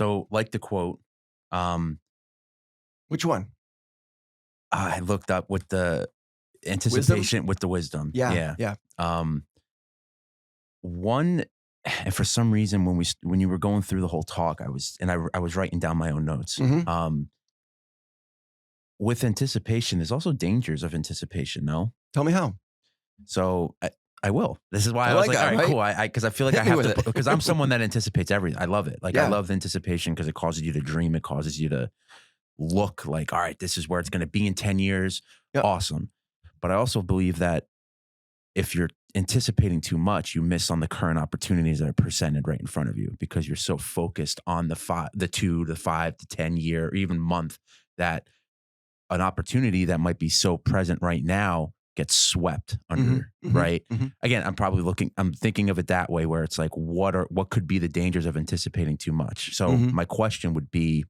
So like the quote, Which one? I looked up with the Wisdom? anticipation with the wisdom. Yeah, Yeah. yeah. Um, one, and for some reason when you were going through the whole talk, I was writing down my own notes. Mhm. With anticipation, there's also dangers of anticipation. No, Tell me how. so I will. This is why I I was like like, that, all right, right? cool. Because I feel like Hit I me have with to, it. because I'm someone that anticipates everything. I love it. Like I Yeah. love the anticipation because it causes you to dream. It causes you to look like, all right, this is where it's going to be in 10 years. Yep. Awesome. But I also believe that if you're anticipating too much, you miss on the current opportunities that are presented right in front of you because you're so focused on the 2 to 5 to 10 year or even month that an opportunity that might be so present right now gets swept under, Mhm, right? mhm. Again, I'm thinking of it that way where it's like, what could be the dangers of anticipating too much? So Mhm. my question would be,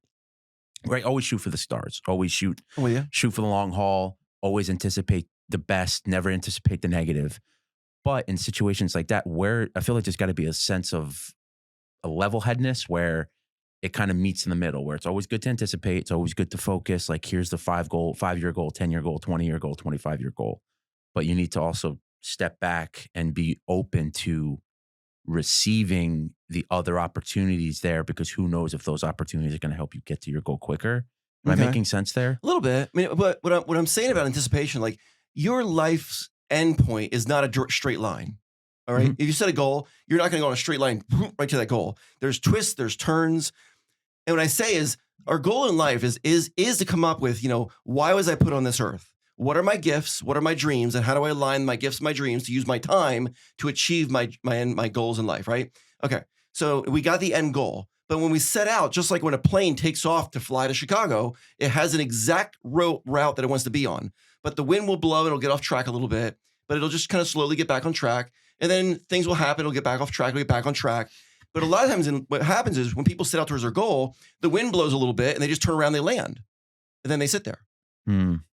right, always shoot for the stars, always shoot I'm with you. for the long haul, always anticipate the best, never anticipate the negative. But in situations like that, where I feel like there's got to be a sense of a level headedness where it kind of meets in the middle, where it's always good to anticipate. It's always good to focus. Like, here's the 5-year goal, 10-year goal, 20-year goal, 25-year goal. But you need to also step back and be open to receiving the other opportunities there because who knows if those opportunities are going to help you get to your goal quicker. Am I Okay. making sense there? A little bit. I mean, but what I'm saying about anticipation, like your life's endpoint is not a straight line. All right. Mhm. If you set a goal, you're not going to go on a straight line right to that goal. There's twists, there's turns. And what I say is our goal in life is to come up with, why was I put on this earth? What are my gifts? What are my dreams? And how do I align my gifts, my dreams to use my time to achieve my goals in life, right? Okay. So we got the end goal. But when we set out, just like when a plane takes off to fly to Chicago, it has an exact route that it wants to be on. But the wind will blow, it'll get off track a little bit, but it'll just kind of slowly get back on track. And then things will happen, it'll get back off track, it'll get back on track. But a lot of times what happens is when people set out towards their goal, the wind blows a little bit and they just turn around, they land. And then they sit there.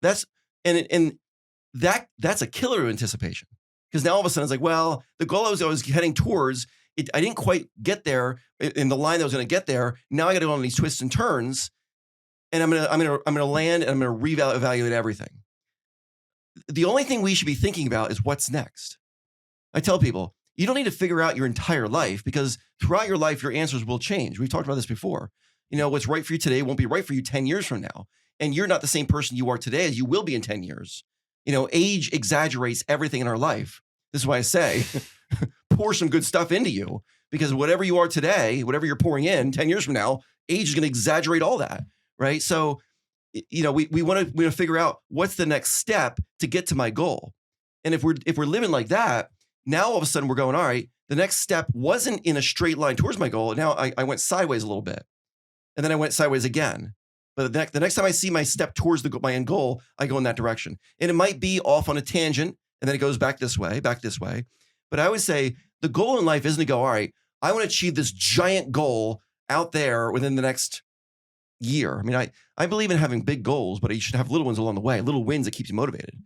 That's that's a killer of anticipation. Because now all of a sudden it's like, well, the goal I was heading towards, I didn't quite get there in the line that I was going to get there. Now I got to go on these twists and turns, and I'm gonna land and I'm gonna reevaluate everything. The only thing we should be thinking about is what's next. I tell people, you don't need to figure out your entire life because throughout your life, your answers will change. We've talked about this before. What's right for you today won't be right for you 10 years from now. And you're not the same person you are today as you will be in 10 years. Age exaggerates everything in our life. This is why I say, pour some good stuff into you because whatever you are today, whatever you're pouring in 10 years from now, age is going to exaggerate all that, right? So, we want to figure out what's the next step to get to my goal. And if we're living like that, now all of a sudden we're going, all right, the next step wasn't in a straight line towards my goal. Now I went sideways a little bit and then I went sideways again. But the next time I see my step towards my end goal, I go in that direction. And it might be off on a tangent and then it goes back this way. But I would say the goal in life isn't to go, all right, I want to achieve this giant goal out there within the next year. I mean, I believe in having big goals, but you should have little ones along the way, little wins that keeps you motivated.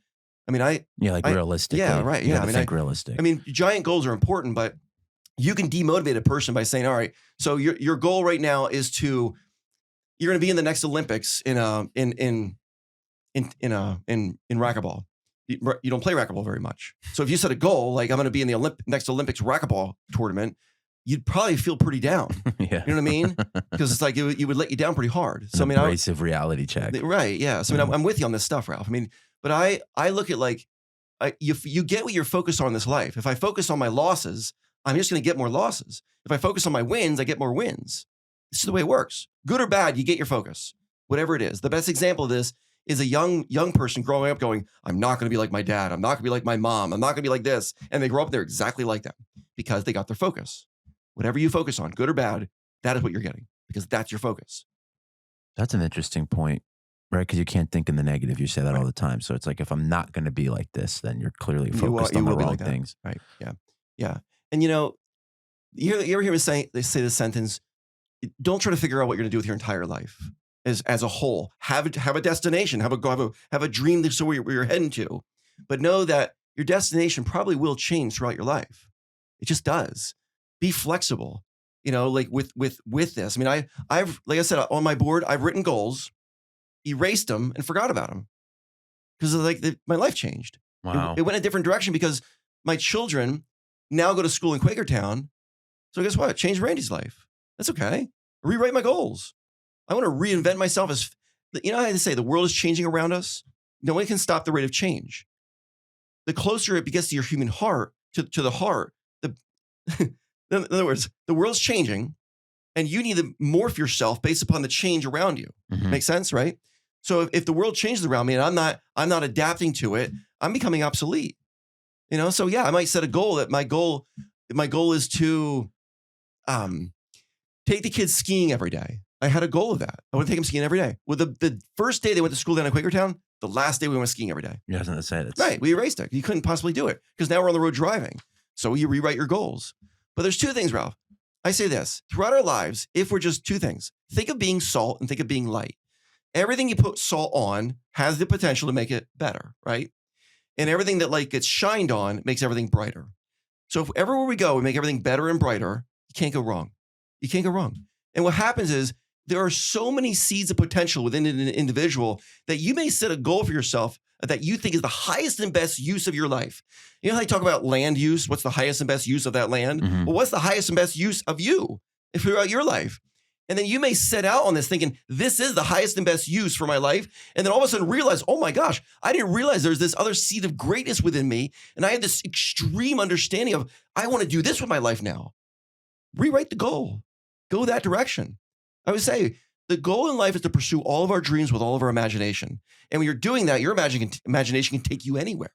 I mean, realistically. Yeah, right. You Yeah, gotta think realistic. I mean, giant goals are important, but you can demotivate a person by saying, "All right, so your goal right now is you're going to be in the next Olympics in racquetball. You don't play racquetball very much, so if you set a goal like I'm going to be in the next Olympics racquetball tournament, you'd probably feel pretty down. Yeah. You know what I mean? Because it's like it would let you down pretty hard. So An abrasive reality check. Right? Yeah. So I'm with you on this stuff, Ralph. I mean, but I look at like you get what you're focused on in this life. If I focus on my losses, I'm just going to get more losses. If I focus on my wins, I get more wins. This is the way it works. Good or bad, you get your focus, whatever it is. The best example of this is a young person growing up going, I'm not going to be like my dad. I'm not going to be like my mom. I'm not going to be like this. And they grow up, they're exactly like them because they got their focus. Whatever you focus on, good or bad, that is what you're getting because that's your focus. That's an interesting point, right? Because you can't think in the negative. You say that Right. all the time. So it's like, if I'm not going to be like this, then you're clearly You focused on the will be wrong like that. things. Right. Yeah. Yeah. And you ever hear me say this sentence, don't try to figure out what you're going to do with your entire life as a whole. Have a destination, have a dream that's where you're heading to, but know that your destination probably will change throughout your life. It just does. Be flexible. like with this. I mean, I've, like I said, on my board, I've written goals, erased them and forgot about them because my life changed. Wow. It went a different direction because my children now go to school in Quakertown. So guess what? It changed Randy's life. That's okay. Rewrite my goals. I want to reinvent myself as, I had to say, the world is changing around us. No one can stop the rate of change. The closer it gets to your human heart, to the heart, in other words, the world's changing and you need to morph yourself based upon the change around you. Mhm. Makes sense, right? So if the world changes around me and I'm not adapting to it, I'm becoming obsolete. So yeah, I might set a goal that my goal is to take the kids skiing every day. I had a goal of that. I want to take them skiing every day. Well, the first day they went to school down in Quakertown, the last day we went skiing every day. Yeah, I was going to say that. Right. We erased it. You couldn't possibly do it because now we're on the road driving. So you rewrite your goals. But there's two things, Ralph. I say this throughout our lives, if we're just two things, think of being salt and think of being light. Everything you put salt on has the potential to make it better, right? And everything that light gets shined on makes everything brighter. So if everywhere we go, we make everything better and brighter, you can't go wrong. You can't go wrong. And what happens is there are so many seeds of potential within an individual that you may set a goal for yourself that you think is the highest and best use of your life. You know how they talk about land use? What's the highest and best use of that land? Mhm. Well, what's the highest and best use of you throughout your life? And then you may set out on this thinking, this is the highest and best use for my life. And then all of a sudden realize, oh my gosh, I didn't realize there's this other seed of greatness within me. And I had this extreme understanding of, I want to do this with my life now. Rewrite the goal. Go that direction. I would say the goal in life is to pursue all of our dreams with all of our imagination. And when you're doing that, your imagination can take you anywhere.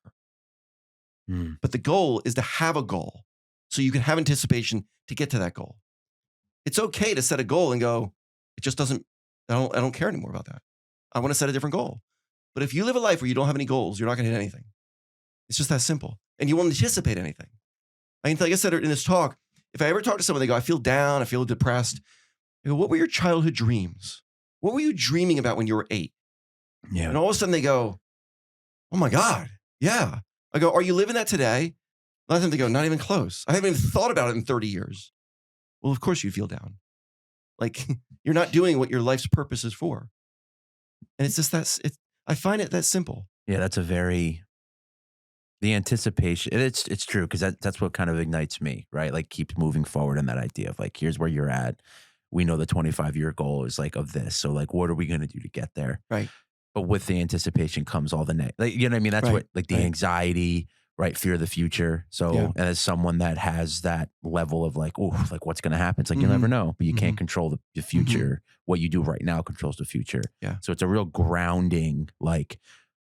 Mm. But the goal is to have a goal so you can have anticipation to get to that goal. It's okay to set a goal and go, it just doesn't, I don't care anymore about that. I want to set a different goal. But if you live a life where you don't have any goals, you're not going to hit anything. It's just that simple. And you won't anticipate anything. Like I said in this talk, if I ever talk to someone, they go, I feel down, I feel depressed. I go, what were your childhood dreams? What were you dreaming about when you were 8? Yeah. And all of a sudden they go, oh my God, yeah. I go, are you living that today? A lot of times they go, not even close. I haven't even thought about it in 30 years. Well, of course you feel down. Like you're not doing what your life's purpose is for. And it's just I find it that simple. Yeah, that's the anticipation. It's true because that's what kind of ignites me, right? Like keeps moving forward in that idea of like, here's where you're at. We know the 25-year goal is like of this. So like, what are we going to do to get there? Right. But with the anticipation comes all the like, you know what I mean? That's Right. what like the anxiety, right? Fear of the future. So Yeah. and as someone that has that level of like, oh, like what's going to happen? It's like, you'll never know, but you can't control the future. What you do right now controls the future. Yeah. So it's a real grounding, like,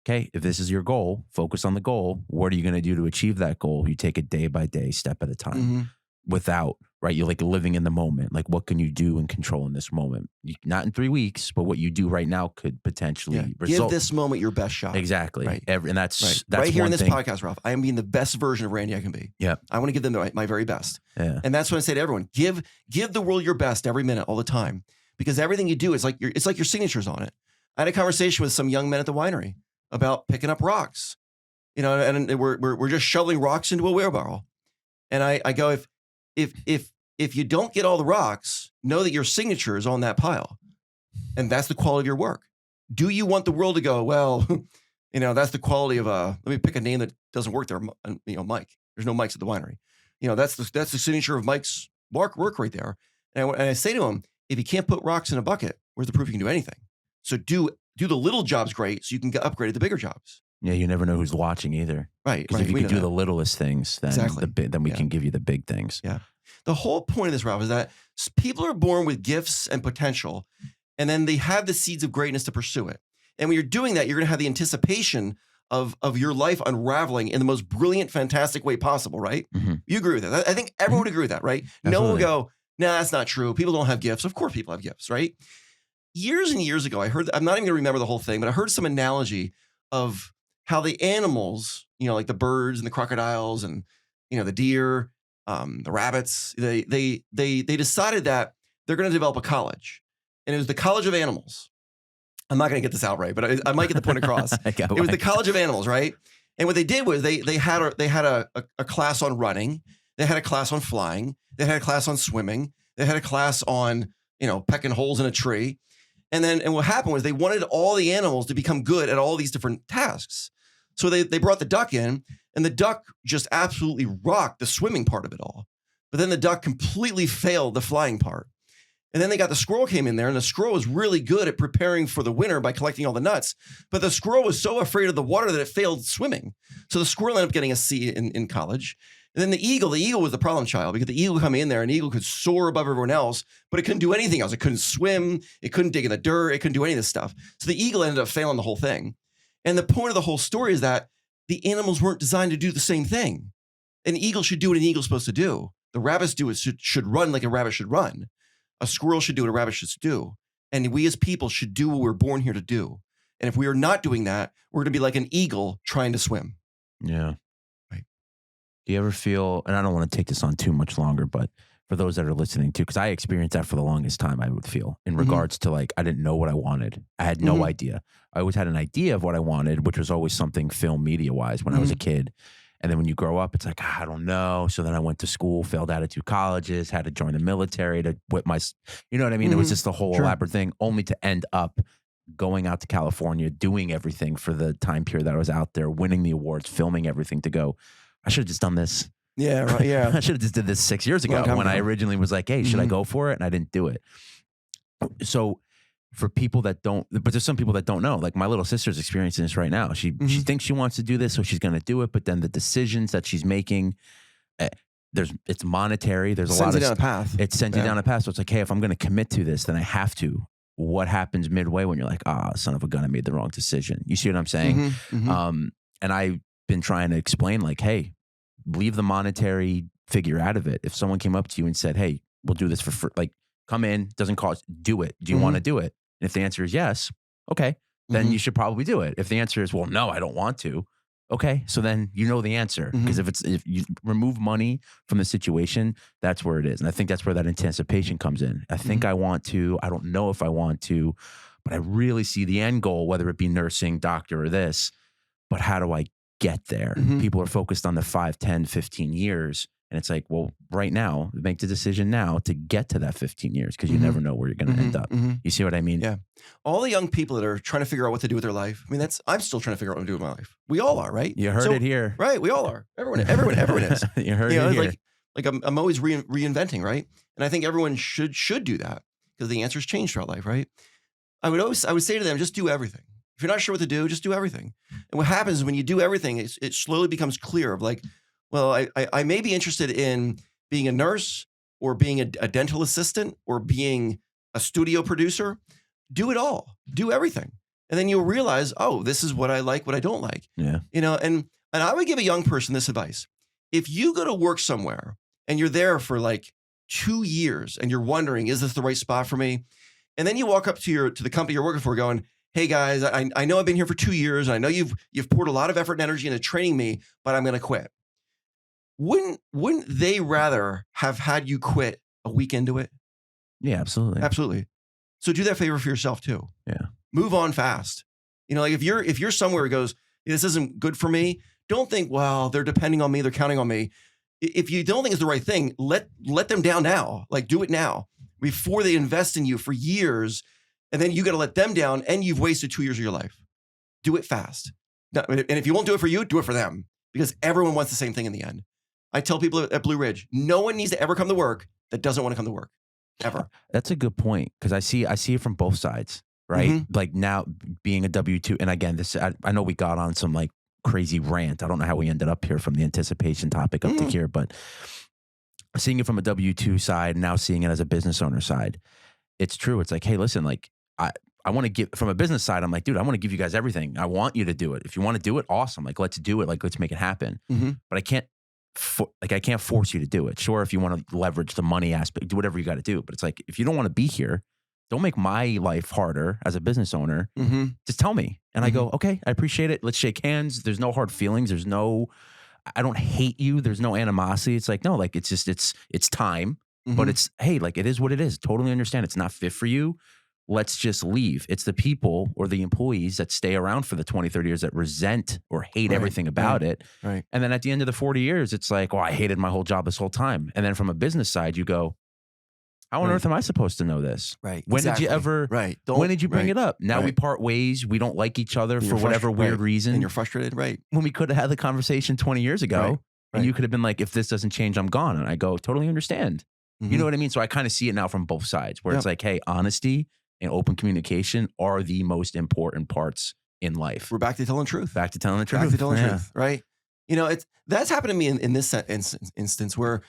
okay, if this is your goal, focus on the goal. What are you going to do to achieve that goal? You take it day by day, step at a time without, right? You're like living in the moment. Like what can you do and control in this moment? Not in 3 weeks, but what you do right now could potentially result. Give this moment your best shot. Exactly. Right. And that's right here one in this thing. podcast, Ralph. I am being the best version of Randy I can be. Yeah. I want to give them my very best. Yeah. And that's what I say to everyone. Give the world your best every minute, all the time. Because everything you do is like it's like your signature's on it. I had a conversation with some young men at the winery about picking up rocks. And we're just shoveling rocks into a wheelbarrow. And I go, if you don't get all the rocks, know that your signature is on that pile. And that's the quality of your work. Do you want the world to go, well, that's the quality of let me pick a name that doesn't work there, Mike. There's no Mikes at the winery. That's the signature of Mike's work right there. And I say to him, if you can't put rocks in a bucket, where's the proof you can do anything? So do the little jobs great so you can get upgraded to bigger jobs. Yeah, you never know who's watching either. Right. Because if you can do the littlest things, then then we can give you the big things. Yeah. The whole point of this, Ralph, is that people are born with gifts and potential, and then they have the seeds of greatness to pursue it. And when you're doing that, you're going to have the anticipation of your life unraveling in the most brilliant, fantastic way possible, right? Mm-hmm. You agree with that? I think everyone would agree with that, right? Absolutely. No one will go, nah, that's not true. People don't have gifts. Of course people have gifts, right? Years and years ago, I'm not even going to remember the whole thing, but I heard some analogy of how the animals, like the birds and the crocodiles and, the deer, the rabbits, they decided that they're going to develop a college, and it was the College of Animals. I'm not going to get this out right, but I might get the point across. It was the College of Animals, right? And what they did was they had a class on running. They had a class on flying. They had a class on swimming. They had a class on, pecking holes in a tree. And what happened was they wanted all the animals to become good at all these different tasks. So they brought the duck in, and the duck just absolutely rocked the swimming part of it all. But then the duck completely failed the flying part. And then they got the squirrel came in there, and the squirrel was really good at preparing for the winter by collecting all the nuts. But the squirrel was so afraid of the water that it failed swimming. So the squirrel ended up getting a C in college. And then the eagle was the problem child, because the eagle would come in there, and the eagle could soar above everyone else, but it couldn't do anything else. It couldn't swim. It couldn't dig in the dirt. It couldn't do any of this stuff. So the eagle ended up failing the whole thing. And the point of the whole story is that the animals weren't designed to do the same thing. An eagle should do what an eagle's supposed to do. The rabbits should run like a rabbit should run. A squirrel should do what a rabbit should do. And we as people should do what we're born here to do. And if we are not doing that, we're going to be like an eagle trying to swim. Yeah. Right. Do you ever feel, and I don't want to take this on too much longer, but for those that are listening too, because I experienced that for the longest time, I would feel in regards to like, I didn't know what I wanted. I had no idea. I always had an idea of what I wanted, which was always something film media wise when I was a kid. And then when you grow up, it's like, I don't know. So then I went to school, failed out of 2 colleges, had to join the military to whip my, you know what I mean? It was just the whole elaborate thing, only to end up going out to California, doing everything for the time period that I was out there, winning the awards, filming everything to go, I should have just done this. Yeah, right. Yeah. I should have just did this 6 years ago when I originally was like, hey, should I go for it? And I didn't do it. So for people that don't, but there's some people that don't know, like my little sister's experiencing this right now. She thinks she wants to do this, so she's going to do it. But then the decisions that she's making, it's monetary. There's a lot of down a path. It sends you down a path. So it's like, hey, if I'm going to commit to this, then I have to. What happens midway when you're like, son of a gun, I made the wrong decision. You see what I'm saying? And I've been trying to explain, like, hey, leave the monetary figure out of it. If someone came up to you and said, hey, we'll do this for free, like, come in, doesn't cost, do it. Do you want to do it? And if the answer is yes, okay, then you should probably do it. If the answer is, well, no, I don't want to, okay, so then you know the answer. Because if you remove money from the situation, that's where it is. And I think that's where that anticipation comes in. I think I want to, I don't know if I want to, but I really see the end goal, whether it be nursing, doctor, or this, but how do I get there? People are focused on the 5, 10, 15 years. And it's like, well, right now, make the decision now to get to that 15 years, because you never know where you're going to end up. You see what I mean? Yeah. All the young people that are trying to figure out what to do with their life. I mean, I'm still trying to figure out what to do with my life. We all are, right? You heard it here. Right. We all are. Everyone is. You heard it here. Like I'm always reinventing, right? And I think everyone should do that, because the answers change throughout life, right? I would say to them, just do everything. If you're not sure what to do, just do everything. And what happens is when you do everything, it slowly becomes clear of like, well, I may be interested in being a nurse, or being a dental assistant, or being a studio producer. Do it all. Do everything. And then you'll realize, oh, this is what I like, what I don't like. Yeah. And I would give a young person this advice. If you go to work somewhere and you're there for like 2 years and you're wondering, is this the right spot for me? And then you walk up to the company you're working for going, hey guys, I know I've been here for 2 years, and I know you've poured a lot of effort and energy into training me, but I'm going to quit. Wouldn't they rather have had you quit a week into it? Yeah, absolutely. Absolutely. So do that favor for yourself too. Yeah. Move on fast. Like if you're somewhere it goes, this isn't good for me, don't think, well, they're depending on me, they're counting on me. If you don't think it's the right thing, let them down now. Like, do it now before they invest in you for years, and then you got to let them down, and you've wasted 2 years of your life. Do it fast. And if you won't do it for you, do it for them, because everyone wants the same thing in the end. I tell people at Blue Ridge, no one needs to ever come to work that doesn't want to come to work, ever. That's a good point, because I see it from both sides, right? Like now being a W-2, and again, I know we got on some like crazy rant. I don't know how we ended up here from the anticipation topic up to here, but seeing it from a W-2 side, now seeing it as a business owner side, it's true. It's like, hey, listen, like I want to give from a business side. I'm like, dude, I want to give you guys everything. I want you to do it. If you want to do it, awesome. Like, let's do it. Like, let's make it happen. But I can't force you to do it. Sure, if you want to leverage the money aspect, do whatever you got to do. But it's like, if you don't want to be here, don't make my life harder as a business owner. Just tell me. And I go, okay, I appreciate it. Let's shake hands. There's no hard feelings. I don't hate you. There's no animosity. It's like, no, like it's just, it's time, but it's, hey, like it is what it is. Totally understand. It's not fit for you. let's just leave. It's the people or the employees that stay around for the 20, 30 years that resent or hate everything about it. Right. And then at the end of the 40 years, it's like, oh, I hated my whole job this whole time. And then from a business side, you go, how on earth am I supposed to know this? Right. When did you ever, when did you bring it up? Now we part ways. We don't like each other for whatever weird reason. And you're frustrated, right? When we could have had the conversation 20 years ago and you could have been like, if this doesn't change, I'm gone. And I go, totally understand. You know what I mean? So I kind of see it now from both sides where it's like, hey, honesty and open communication are the most important parts in life. We're back to telling the truth. Back to telling the truth. Back to telling the truth, right? You know, that's happened to me in this instance where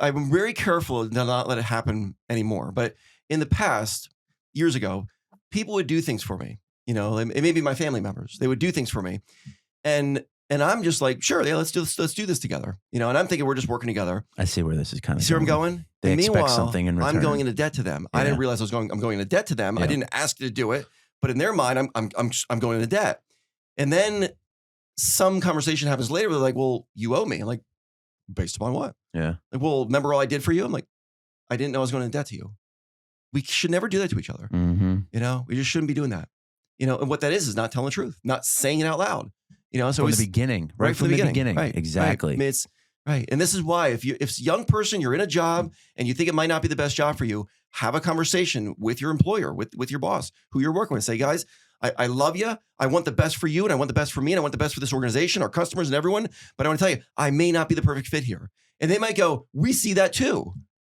I'm very careful to not let it happen anymore. But in the past, years ago, people would do things for me. You know, it may be my family members. They would do things for me. And I'm just like, sure, yeah, let's do this together. You know, and I'm thinking we're just working together. I see where this is kind of. See where I'm going? They and expect something in return. I'm going into debt to them. I didn't realize I'm going into debt to them. I didn't ask you to do it, but in their mind, I'm going into debt. And then some conversation happens later. They're like, well, you owe me. I'm like, based upon what? Yeah. Like, well, remember all I did for you? I'm like, I didn't know I was going into debt to you. We should never do that to each other. Mm-hmm. You know, we just shouldn't be doing that. You know, and what that is not telling the truth, not saying it out loud. You know, so from the beginning, right from the beginning. Right, exactly. Right. I mean, it's right. And this is why if a young person, you're in a job and you think it might not be the best job for you, have a conversation with your employer, with your boss, who you're working with. Say, guys, I love you. I want the best for you and I want the best for me and I want the best for this organization, our customers and everyone. But I want to tell you, I may not be the perfect fit here. And they might go, we see that too.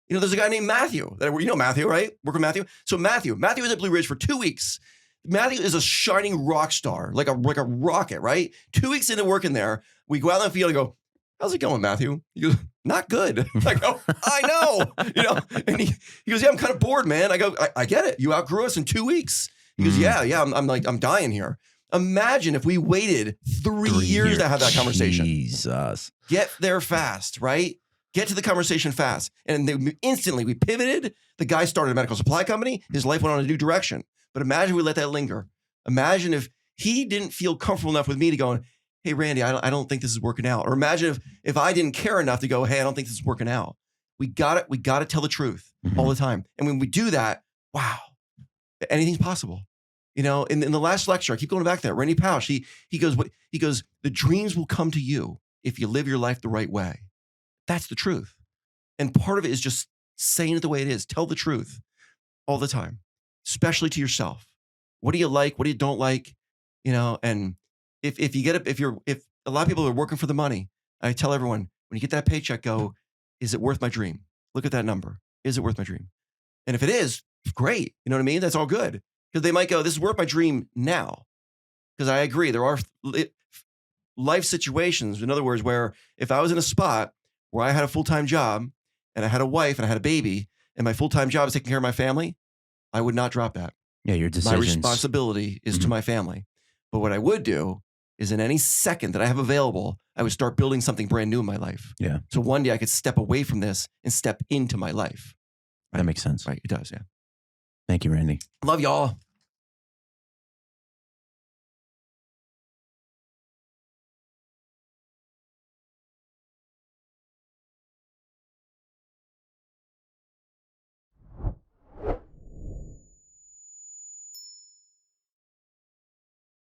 You know, there's a guy named Matthew. You know Matthew, right? Work with Matthew. So Matthew was at Blue Ridge for 2 weeks. Matthew is a shining rock star, like a rocket, right? 2 weeks into working there, we go out in the field and go, how's it going, Matthew? He goes, not good. I go, I know. You know, and he goes, yeah, I'm kind of bored, man. I go, I get it. You outgrew us in 2 weeks. He goes, yeah. I'm dying here. Imagine if we waited 3 years to have that conversation. Jesus. Get there fast, right? Get to the conversation fast. And then instantly we pivoted. The guy started a medical supply company. His life went on a new direction. But imagine we let that linger. Imagine if he didn't feel comfortable enough with me to go, hey, Randy, I don't think this is working out. Or imagine if I didn't care enough to go, hey, I don't think this is working out. We got to tell the truth all the time. And when we do that, wow, anything's possible. You know, in the last lecture, I keep going back to that. Randy Pausch, he goes, the dreams will come to you if you live your life the right way. That's the truth. And part of it is just saying it the way it is. Tell the truth all the time, especially to yourself. What do you like? What do you don't like? You know, and if a lot of people are working for the money, I tell everyone, when you get that paycheck, go, is it worth my dream? Look at that number. Is it worth my dream? And if it is, great. You know what I mean? That's all good. Because they might go, this is worth my dream now. Because I agree, there are life situations, in other words, where if I was in a spot where I had a full-time job and I had a wife and I had a baby and my full-time job is taking care of my family, I would not drop that. Yeah, your decisions. My responsibility is to my family. But what I would do is in any second that I have available, I would start building something brand new in my life. Yeah. So one day I could step away from this and step into my life. That makes sense. Right, it does, yeah. Thank you, Randy. Love y'all.